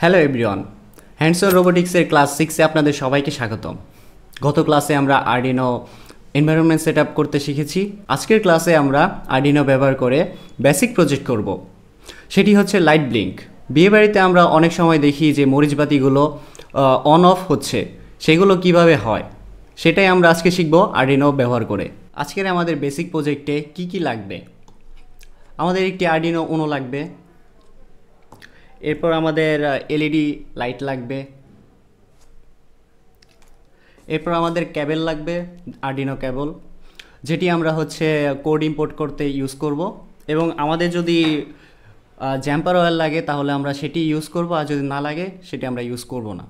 Hello everyone, hands-on রোবোটিক্সের class 6-এ আপনাদের সবাইকে স্বাগতম। গত ক্লাসে আমরা আর্ডিনো এনভায়রনমেন্ট সেট আপ করতে শিখেছি। আজকের ক্লাসে আমরা আর্ডিনো ব্যবহার করে বেসিক প্রজেক্ট করব। সেটি হচ্ছে লাইট ব্লিঙ্ক। বিয়েবাড়িতে আমরা অনেক সময় দেখি যে মরিচবাতিগুলো অন অফ হচ্ছে, সেগুলো কিভাবে হয় সেটাই আমরা আজকে শিখব আর্ডিনো ব্যবহার করে। আজকের আমাদের বেসিক প্রজেক্টে কি কি লাগবে? আমাদের একটি আর্ডিনো উনো লাগবে, এরপর আমাদের এলইডি লাইট লাগবে, এরপর আমাদের ক্যাবেল লাগবে, আর্ডিনো ক্যাবল, যেটি আমরা কোড ইম্পোর্ট করতে ইউজ করব। এবং আমাদের যদি জ্যাম্পার অয়েল লাগে তাহলে আমরা সেটি ইউজ করব, আর যদি না লাগে সেটি আমরা ইউজ করব না।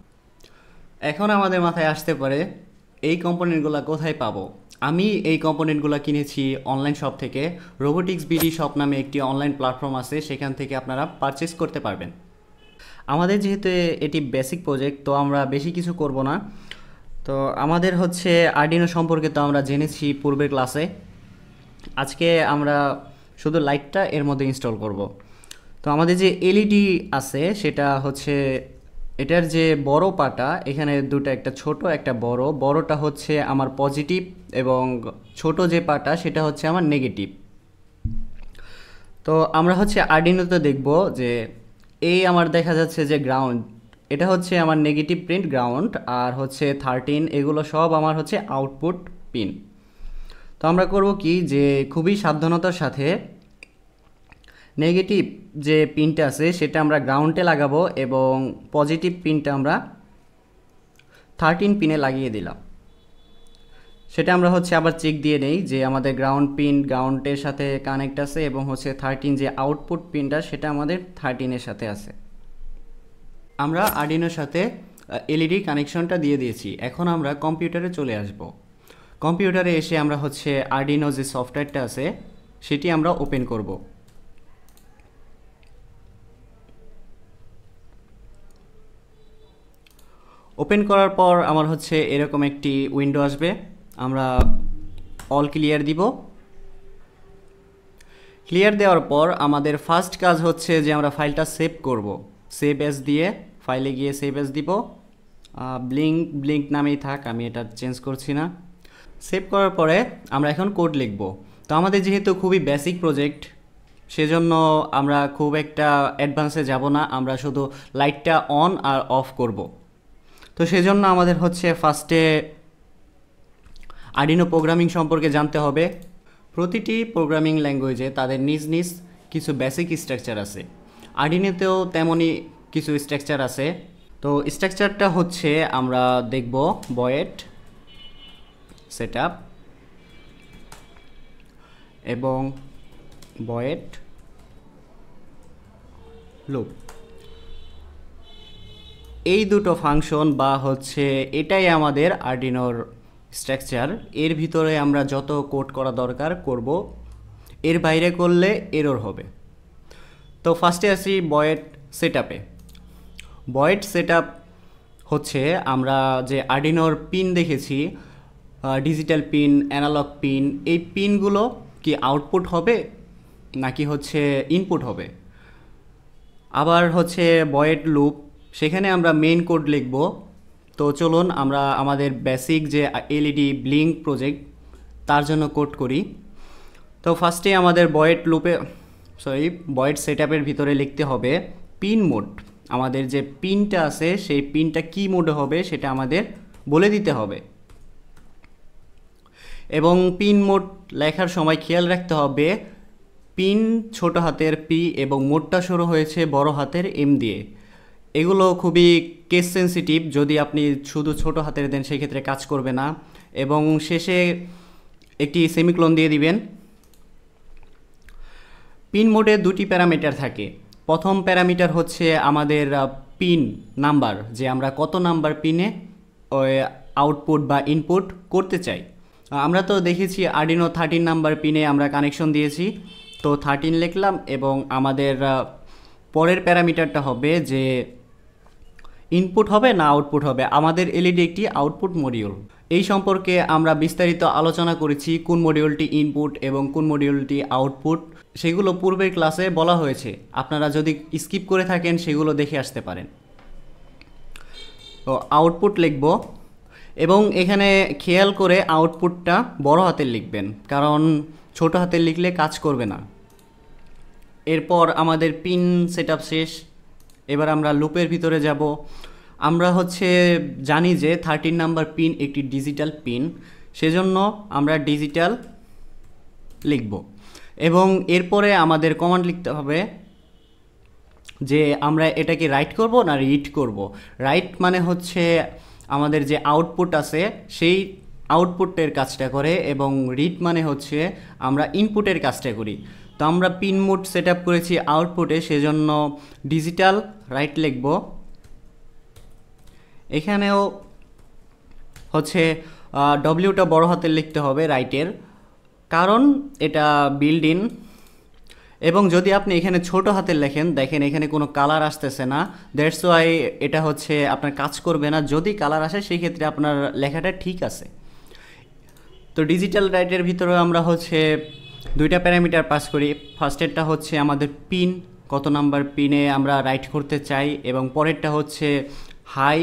এখন আমাদের মাথায় আসতে পারে এই কম্পোনেন্টগুলো কোথায় পাবো? আমি এই কম্পোনেন্টগুলো কিনেছি অনলাইন শপ থেকে। রোবোটিক্স বিডি শপ নামে একটি অনলাইন প্ল্যাটফর্ম আছে, সেখান থেকে আপনারা পারচেস করতে পারবেন। আমাদের যেহেতু এটি বেসিক প্রজেক্ট, তো আমরা বেশি কিছু করব না। তো আমাদের আর্ডিনো সম্পর্কে তো আমরা জেনেছি পূর্বের ক্লাসে। আজকে আমরা শুধু লাইটটা এর মধ্যে ইনস্টল করব। তো আমাদের যে এলইডি আছে সেটা এটার যে বড় পাটা, এখানে দুটো, একটা ছোট একটা বড়। বড়টা আমার পজিটিভ এবং ছোট যে পাটা সেটা আমার নেগেটিভ। তো আমরা আর্ডিনোতে দেখব যে এই আমার দেখা যাচ্ছে যে গ্রাউন্ড, এটা আমার নেগেটিভ পিন গ্রাউন্ড, আর 13 এগুলো সব আমার আউটপুট পিন। তো আমরা করব কি, যে খুবই সাবধানতার সাথে নেগেটিভ যে পিনটা আছে সেটা আমরা গ্রাউন্ডে লাগাবো এবং পজিটিভ পিনটা আমরা 13 পিনে লাগিয়ে দিলাম। সেটা আমরা আবার চেক দিয়ে নেই যে আমাদের গ্রাউন্ড পিন গ্রাউন্ডের সাথে কানেক্ট আছে এবং 13 যে আউটপুট পিনটা সেটা আমাদের 13 এর সাথে আছে। আমরা আর্ডিনোর সাথে এলইডি কানেকশনটা দিয়ে দিয়েছি। এখন আমরা কম্পিউটারে চলে আসব। কম্পিউটারে এসে আমরা আর্ডিনো যে সফটওয়্যারটা আছে সেটি আমরা ওপেন করব। ওপেন করার পর আমার এরকম একটি উইন্ডো আসবে। আমরা অল ক্লিয়ার দিব। ক্লিয়ার দেওয়ার পর আমাদের ফার্স্ট কাজ যে আমরা ফাইলটা সেভ করব। সেভ এস দিয়ে ফাইলে গিয়ে সেভ এস দিব। ব্লিঙ্ক নামেই থাক, আমি এটা চেঞ্জ করছি না। সেভ করার পরে আমরা এখন কোড লিখব। তো আমাদের যেহেতু খুবই বেসিক প্রজেক্ট, সেজন্য আমরা খুব একটা অ্যাডভান্সে যাব না, আমরা শুধু লাইটটা অন আর অফ করব। তো সেজন্য আমাদের ফার্স্টে আর্ডিনো প্রোগ্রামিং সম্পর্কে জানতে হবে। প্রতিটি প্রোগ্রামিং ল্যাঙ্গুয়েজে তাদের নিজ নিজ কিছু বেসিক স্ট্রাকচার আছে। আর্ডিনোতেও তেমনই কিছু স্ট্রাকচার আছে। তো স্ট্রাকচারটা আমরা দেখব ভয়েড সেটআপ এবং ভয়েড লুপ। এই দুটো ফাংশন বা এটাই আমাদের আর্ডিনোর স্ট্রাকচার। এর ভিতরে আমরা যত কোড করা দরকার করব, এর বাইরে করলে এরর হবে। তো ফার্স্টে আসি ভয়েড সেটআপে। ভয়েড সেটআপ আমরা যে আর্ডিনোর পিন দেখেছি, ডিজিটাল পিন, অ্যানালগ পিন, এই পিনগুলো কি আউটপুট হবে নাকি ইনপুট হবে। আবার ভয়েড লুপ, সেখানে আমরা মেইন কোড লিখব। তো চলুন আমরা আমাদের বেসিক যে এলইডি ব্লিঙ্ক প্রজেক্ট তার জন্য কোড করি। তো ফার্স্টে আমাদের ভয়েড সেটআপের ভিতরে লিখতে হবে পিন মোড। আমাদের যে পিনটা আছে সেই পিনটা কি মোডে হবে সেটা আমাদের বলে দিতে হবে। এবং পিন মোড লেখার সময় খেয়াল রাখতে হবে পিন ছোট হাতের পি এবং মোডটা শুরু হয়েছে বড় হাতের এম দিয়ে। এগুলো খুবই কেস সেন্সিটিভ, যদি আপনি শুধু ছোট হাতের দেন সেক্ষেত্রে কাজ করবে না। এবং শেষে একটি সেমিকোলন দিয়ে দিবেন। পিন মোডে দুটি প্যারামিটার থাকে। প্রথম প্যারামিটার আমাদের পিন নাম্বার, যে আমরা কত নাম্বার পিনে আউটপুট বা ইনপুট করতে চাই। আমরা তো দেখেছি আর্ডিনো 13 নাম্বার পিনে আমরা কানেকশন দিয়েছি, তো 13 লিখলাম। এবং আমাদের পরের প্যারামিটারটা হবে যে ইনপুট হবে না আউটপুট হবে। আমাদের এলইডি একটি আউটপুট মডিউল। এই সম্পর্কে আমরা বিস্তারিত আলোচনা করেছি, কোন মডিউলটি ইনপুট এবং কোন মডিউলটি আউটপুট, সেগুলো পূর্বের ক্লাসে বলা হয়েছে। আপনারা যদি স্কিপ করে থাকেন সেগুলো দেখে আসতে পারেন। তো আউটপুট লিখব এবং এখানে খেয়াল করে আউটপুটটা বড় হাতের লিখবেন, কারণ ছোট হাতের লিখলে কাজ করবে না। এরপর আমাদের পিন সেটআপ শেষ। এবার আমরা লুপের ভিতরে যাব। আমরা জানি যে 13 নাম্বার পিন একটি ডিজিটাল পিন, সেজন্য আমরা ডিজিটাল লিখব এবং এরপরে আমাদের কমান্ড লিখতে হবে যে আমরা এটাকে রাইট করব না রিড করব। রাইট মানে আমাদের যে আউটপুট আছে সেই আউটপুটের কাজটা করে এবং রিড মানে আমরা ইনপুটের কাজটা করি। তো আমরা পিন মোড সেট আপ করেছি আউটপুটে, সেজন্য ডিজিটাল রাইট লিখব। এখানেও ডব্লিউটা বড় হাতের লিখতে হবে রাইটের, কারণ এটা বিল্ড ইন। এবং যদি আপনি এখানে ছোট হাতের লেখেন, দেখেন এখানে কোনো কালার আসতেছে না, দ্যাটস ওয়াই এটা আপনার কাজ করবে না। যদি কালার আসে সেই ক্ষেত্রে আপনার লেখাটা ঠিক আছে। তো ডিজিটাল রাইটের ভিতরে আমরা দুইটা প্যারামিটার পাস করি। ফার্স্টেরটা আমাদের পিন, কত নাম্বার পিনে আমরা রাইট করতে চাই, এবং পরেরটা হাই।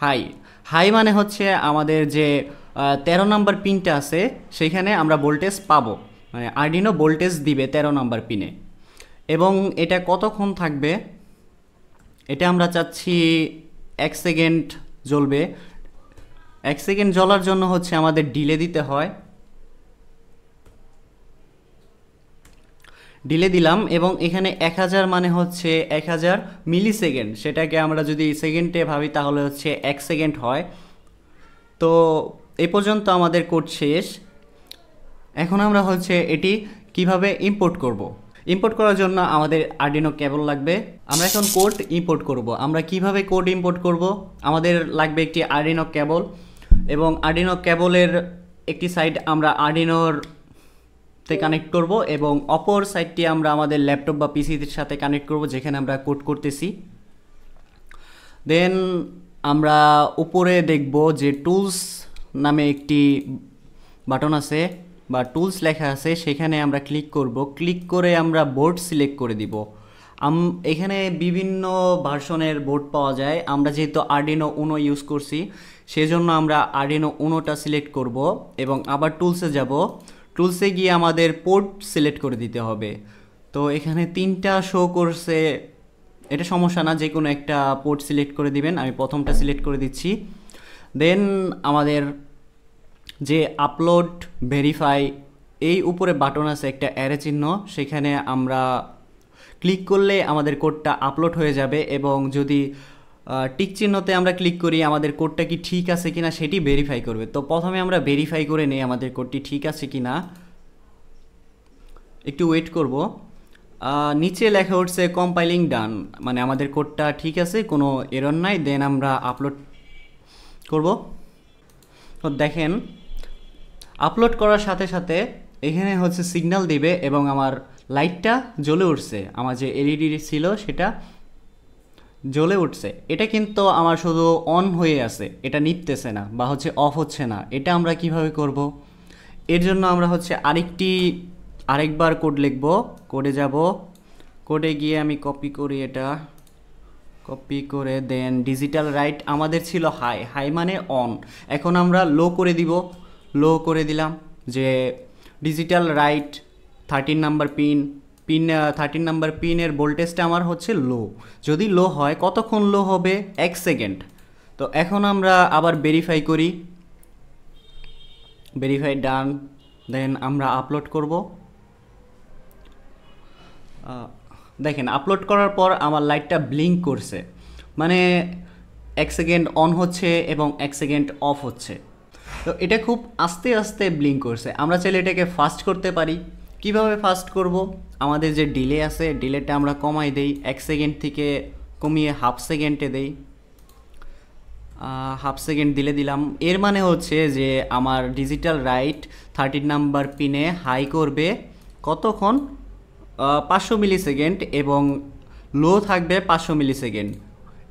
হাই হাই মানে আমাদের যে 13 নাম্বার পিনটা আছে সেইখানে আমরা ভোল্টেজ পাবো, মানে আরডিনো ভোল্টেজ দিবে 13 নাম্বার পিনে। এবং এটা কতক্ষণ থাকবে, এটা আমরা চাচ্ছি 1 সেকেন্ড জ্বলবে। 1 সেকেন্ড জ্বলার জন্য আমাদের ডিলে দিতে হয়। ডিলে দিলাম এবং এখানে 1000 মানে 1000 মিলি সেকেন্ড। সেটাকে আমরা যদি সেকেন্ডে ভাবি তাহলে 1 সেকেন্ড হয়। তো এই পর্যন্ত আমাদের কোড শেষ। এখন আমরা এটি কিভাবে ইম্পোর্ট করব। ইম্পোর্ট করার জন্য আমাদের আরডিনো কেবল লাগবে। আমরা এখন কোড ইম্পোর্ট করব। আমরা কিভাবে কোড ইম্পোর্ট করব, আমাদের লাগবে একটি আরডিনো কেবল, এবং আরডিনো কেবলের একটি সাইড আমরা আরডিনোর তে কানেক্ট করব এবং অপর সাইডটি আমরা আমাদের ল্যাপটপ বা পিসির সাথে কানেক্ট করব যেখানে আমরা কোড করতেছি। দেন আমরা উপরে দেখব যে টুলস নামে একটি বাটন আছে বা টুলস লেখা আছে, সেখানে আমরা ক্লিক করব। ক্লিক করে আমরা বোর্ড সিলেক্ট করে দিব। এখানে বিভিন্ন ভার্সনের বোর্ড পাওয়া যায়। আমরা যেহেতু আরডিনো উনো ইউজ করছি সেজন্য আমরা আরডিনো উনোটা সিলেক্ট করব এবং আবার টুলসে যাব। টুলসে গিয়ে আমাদের পোর্ট সিলেক্ট করে দিতে হবে। তো এখানে 3টা শো করছে, এটা সমস্যা না, যে কোনো একটা পোর্ট সিলেক্ট করে দিবেন। আমি প্রথমটা সিলেক্ট করে দিচ্ছি। দেন আমাদের যে আপলোড ভেরিফাই এই উপরে বাটন আছে একটা অ্যারো চিহ্ন, সেখানে আমরা ক্লিক করলে আমাদের কোডটা আপলোড হয়ে যাবে এবং যদি টিক চিহ্নতে আমরা ক্লিক করি আমাদের কোডটা কি ঠিক আছে কিনা সেটি ভেরিফাই করবে। তো প্রথমে আমরা ভেরিফাই করে নেই আমাদের কোডটি ঠিক আছে কিনা। একটু ওয়েট করব। নিচে লেখা উঠছে কম্পাইলিং ডান, মানে আমাদের কোডটা ঠিক আছে, কোনো এরর নাই। দেন আমরা আপলোড করব। তো দেখেন আপলোড করার সাথে সাথে এখানে সিগন্যাল দিবে এবং আমার লাইটটা জ্বলে উঠছে। আমার যে এলইডি ছিল সেটা জ্বলে উঠছে। এটা কিন্তু আমার শুধু অন হয়ে আছে, এটা নিতেছে না বা অফ হচ্ছে না। এটা আমরা কিভাবে করব, এর জন্য আমরা আরেকবার কোড লিখব। কোডে যাব, কোডে গিয়ে আমি কপি করি, এটা কপি করে দেন ডিজিটাল রাইট আমাদের ছিল হাই, হাই মানে অন। এখন আমরা লো করে দিব। লো করে দিলাম যে digital right 13 number pin 13 number পিনের ভোল্টেজটা আমার লো। যদি লো হয়, কতক্ষণ লো হবে, 1 সেকেন্ড। তো এখন আমরা আবার ভেরিফাই করি, ভেরিফাই ডান। দেন আমরা আপলোড করব। দেখেন আপলোড করার পর আমার লাইটটা ব্লিঙ্ক করছে, মানে 1 সেকেন্ড অন হচ্ছে এবং 1 সেকেন্ড অফ হচ্ছে। তো এটা খুব আস্তে আস্তে ব্লিঙ্ক করছে। আমরা চাইলে এটাকে ফাস্ট করতে পারি। কিভাবে ফাস্ট করব, আমাদের যে ডিলে আছে ডিলেটা আমরা কমাই দেই, 1 সেকেন্ড থেকে কমিয়ে হাফ সেকেন্ডে দেই। হাফ সেকেন্ড দিলাম। এর মানে যে আমার ডিজিটাল রাইট 13 নাম্বার পিনে হাই করবে কতক্ষণ, 500 মিলি সেকেন্ড এবং লো থাকবে 500 মিলি সেকেন্ড।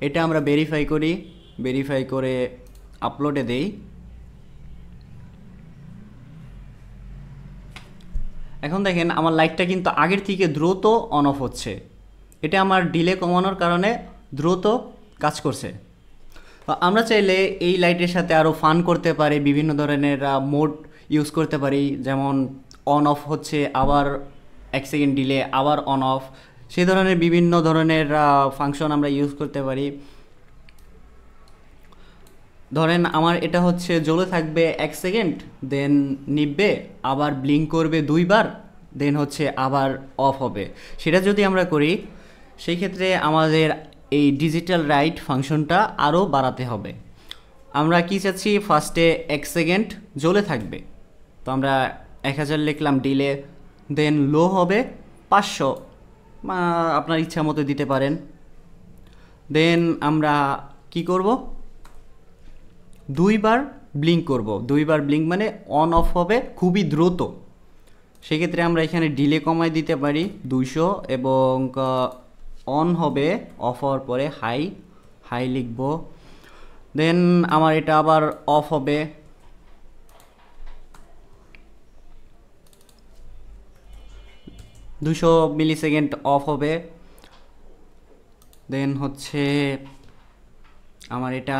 এটা আমরা ভেরিফাই করি, ভেরিফাই করে আপলোডে দেই। এখন দেখেন আমার লাইটটা কিন্তু আগের থেকে দ্রুত অন অফ হচ্ছে। এটা আমার ডিলে কমানোর কারণে দ্রুত কাজ করছে। আমরা চাইলে এই লাইটের সাথে আরও ফান করতে পারি, বিভিন্ন ধরনের মোড ইউজ করতে পারি, যেমন অন অফ হচ্ছে আবার 1 সেকেন্ড ডিলে আবার অন অফ, সেই ধরনের বিভিন্ন ধরনের ফাংশন আমরা ইউজ করতে পারি। ধরেন আমার এটা হচ্ছে জ্বলে থাকবে 1 সেকেন্ড, দেন নিববে, আবার ব্লিঙ্ক করবে 2বার, দেন হচ্ছে আবার অফ হবে। সেটা যদি আমরা করি সেই ক্ষেত্রে আমাদের এই ডিজিটাল রাইট ফাংশনটা আরও বাড়াতে হবে। আমরা কি চাচ্ছি, ফার্স্টে 1 সেকেন্ড জ্বলে থাকবে, তো আমরা 1000 লিখলাম ডিলে, দেন লো হবে 500, আপনার ইচ্ছা মতো দিতে পারেন। দেন আমরা কি করব, 2বার ব্লিঙ্ক করব, 2বার ব্লিঙ্ক মানে অন অফ হবে খুবই দ্রুত। সেক্ষেত্রে আমরা এখানে ডিলে কমায় দিতে পারি 200, এবং অন হবে অফ হওয়ার পরে হাই, হাই লিখব। দেন আমার এটা আবার অফ হবে, দুশো মিলিসেকেন্ড অফ হবে। দেন হচ্ছে আমার এটা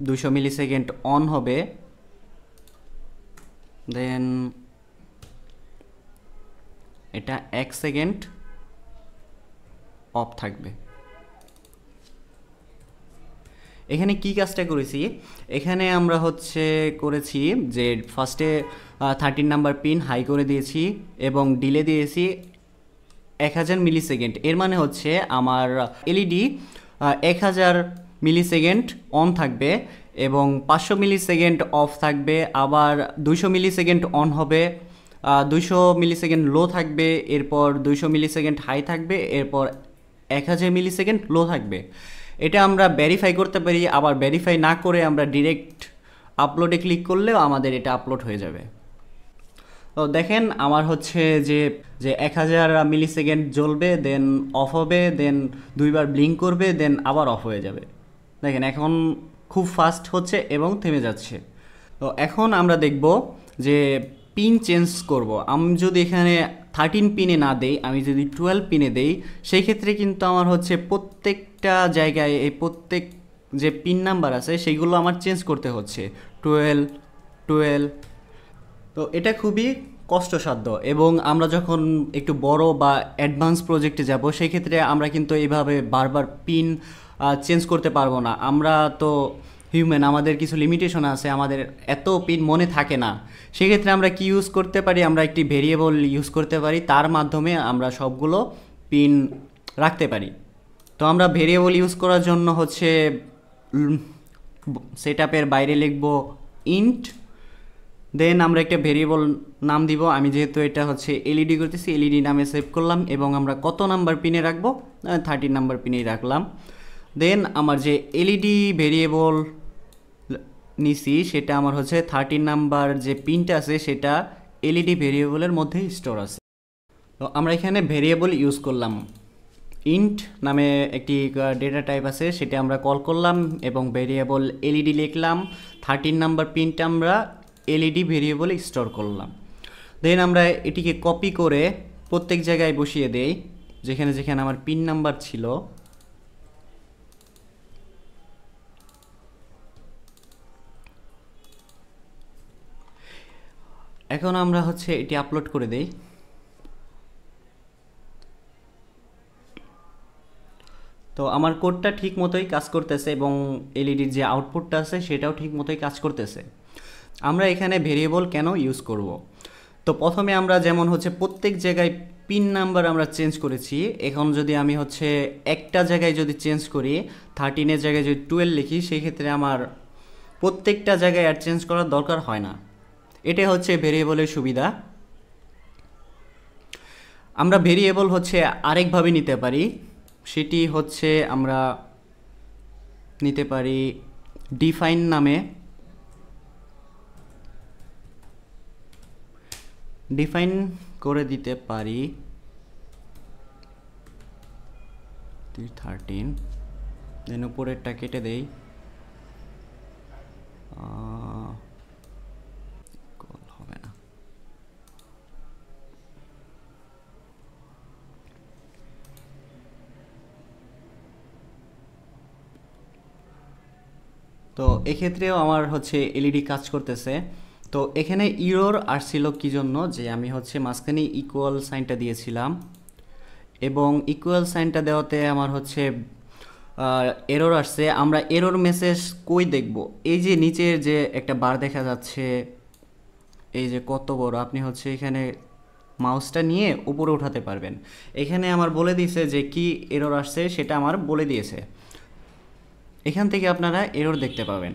200 মিলিসেকেন্ড অন হবে, দেন এটা 1 সেকেন্ড অফ থাকবে। এখানে কি কাজটা করেছি, এখানে আমরা হচ্ছে করেছি যে ফার্স্টে 13 নাম্বার পিন হাই করে দিয়েছি এবং ডিলে দিয়েছি 1000 মিলিসেকেন্ড। এর মানে হচ্ছে আমার এলইডি 1000 মিলিসেকেন্ড অন থাকবে এবং 500 মিলিসেকেন্ড অফ থাকবে, আবার 200 মিলিসেকেন্ড অন হবে, 200 মিলিসেকেন্ড লো থাকবে, এরপর 200 মিলিসেকেন্ড হাই থাকবে, এরপর 1000 মিলিসেকেন্ড লো থাকবে। এটা আমরা ভেরিফাই করতে পারি, আবার ভেরিফাই না করে আমরা ডিরেক্ট আপলোডে ক্লিক করলেও আমাদের এটা আপলোড হয়ে যাবে। তো দেখেন আমার হচ্ছে যে যে 1000 মিলিসেকেন্ড জ্বলবে, দেন অফ হবে, দেন 2বার ব্লিঙ্ক করবে, দেন আবার অফ হয়ে যাবে। দেখেন এখন খুব ফাস্ট হচ্ছে এবং থেমে যাচ্ছে। তো এখন আমরা দেখব যে পিন চেঞ্জ করব। আমি যদি এখানে 13 পিনে না দেই, আমি যদি 12 পিনে দেই, সেই ক্ষেত্রে কিন্তু আমার হচ্ছে প্রত্যেকটা জায়গায় এই প্রত্যেক যে পিন নাম্বার আছে সেইগুলো আমার চেঞ্জ করতে হচ্ছে 12 12। তো এটা খুবই কষ্টসাধ্য, এবং আমরা যখন একটু বড় বা অ্যাডভান্স প্রজেক্টে যাব সেই ক্ষেত্রে আমরা কিন্তু এইভাবে বারবার পিন চেঞ্জ করতে পারবো না। আমরা তো হিউম্যান, আমাদের কিছু লিমিটেশন আছে, আমাদের এত পিন মনে থাকে না। সেক্ষেত্রে আমরা কি ইউজ করতে পারি, আমরা একটি ভেরিয়েবল ইউজ করতে পারি, তার মাধ্যমে আমরা সবগুলো পিন রাখতে পারি। তো আমরা ভেরিয়েবল ইউজ করার জন্য হচ্ছে সেটআপের বাইরে লিখব ইন্ট, দেন আমরা একটা ভেরিয়েবল নাম দিব। আমি যেহেতু এটা হচ্ছে এলইডি করতেছি, এলইডি নামে সেভ করলাম, এবং আমরা কত নাম্বার পিনে রাখবো, 13 নাম্বার পিনেই রাখলাম। দেন আমার যে এলইডি ভেরিয়েবল নিছি সেটা আমার হচ্ছে 13 নাম্বার যে পিনটা আছে সেটা এলইডি ভেরিয়েবলের মধ্যেই স্টোর আছে। তো আমরা এখানে ভেরিয়েবল ইউজ করলাম, ইন্ট নামে একটি ডেটা টাইপ আছে, সেটা আমরা কল করলাম এবং ভেরিয়েবল এলইডি লিখলাম। 13 নাম্বার পিনটা আমরা এলইডি ভেরিয়েবলে স্টোর করলাম। দেন আমরা এটিকে কপি করে প্রত্যেক জায়গায় বসিয়ে দেই যেখানে যেখানে আমার পিন নাম্বার ছিল। এখন আমরা হচ্ছে এটি আপলোড করে দেই। তো আমার কোডটা ঠিক মতোই কাজ করতেছে এবং এলইডির যে আউটপুটটা আছে সেটাও ঠিক মতোই কাজ করতেছে। আমরা এখানে ভেরিয়েবল কেন ইউজ করব, তো প্রথমে আমরা যেমন হচ্ছে প্রত্যেক জায়গায় পিন নাম্বার আমরা চেঞ্জ করেছি, এখন যদি আমি হচ্ছে একটা জায়গায় যদি চেঞ্জ করি, 13-এর জায়গায় যদি 12 লিখি, সেই ক্ষেত্রে আমার প্রত্যেকটা জায়গায় আর চেঞ্জ করার দরকার হয় না। এটা হচ্ছে ভেরিয়েবলের সুবিধা। আমরা ভেরিয়েবল হচ্ছে আরেকভাবে নিতে পারি, সেটি হচ্ছে আমরা নিতে পারি ডিফাইন নামে। ডিফাইন করে দিতে পারি 13, দেন উপরেরটা কেটে দেই, হবে না। তো এক্ষেত্রেও আমার হচ্ছে এলইডি কাজ করতেছে। তো এখানে ইরর আসছিল কি জন্য, যে আমি হচ্ছে মাঝখানে ইকুয়াল সাইনটা দিয়েছিলাম এবং ইকুয়াল সাইনটা দেওয়াতে আমার হচ্ছে এরর আসছে। আমরা এরর মেসেজ কই দেখব? এই যে নিচের যে একটা বার দেখা যাচ্ছে, এই যে কত বড়, আপনি হচ্ছে এখানে মাউসটা নিয়ে উপরে উঠাতে পারবেন। এখানে আমার বলে দিয়েছে যে কি এরর আসছে, সেটা আমার বলে দিয়েছে। এখান থেকে আপনারা এরর দেখতে পাবেন।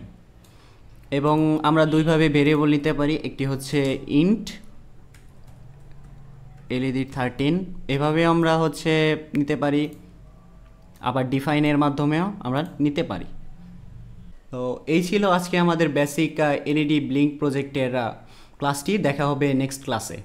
এবং আমরা দুইভাবে ভেরিয়েবল নিতে পারি, একটি হচ্ছে ইন্ট এলইডি 13, এভাবে আমরা হচ্ছে নিতে পারি, আবার ডিফাইনের মাধ্যমেও আমরা নিতে পারি। তো এই ছিল আজকে আমাদের বেসিক এলইডি ব্লিঙ্ক প্রজেক্টের ক্লাসটি। দেখা হবে নেক্সট ক্লাসে।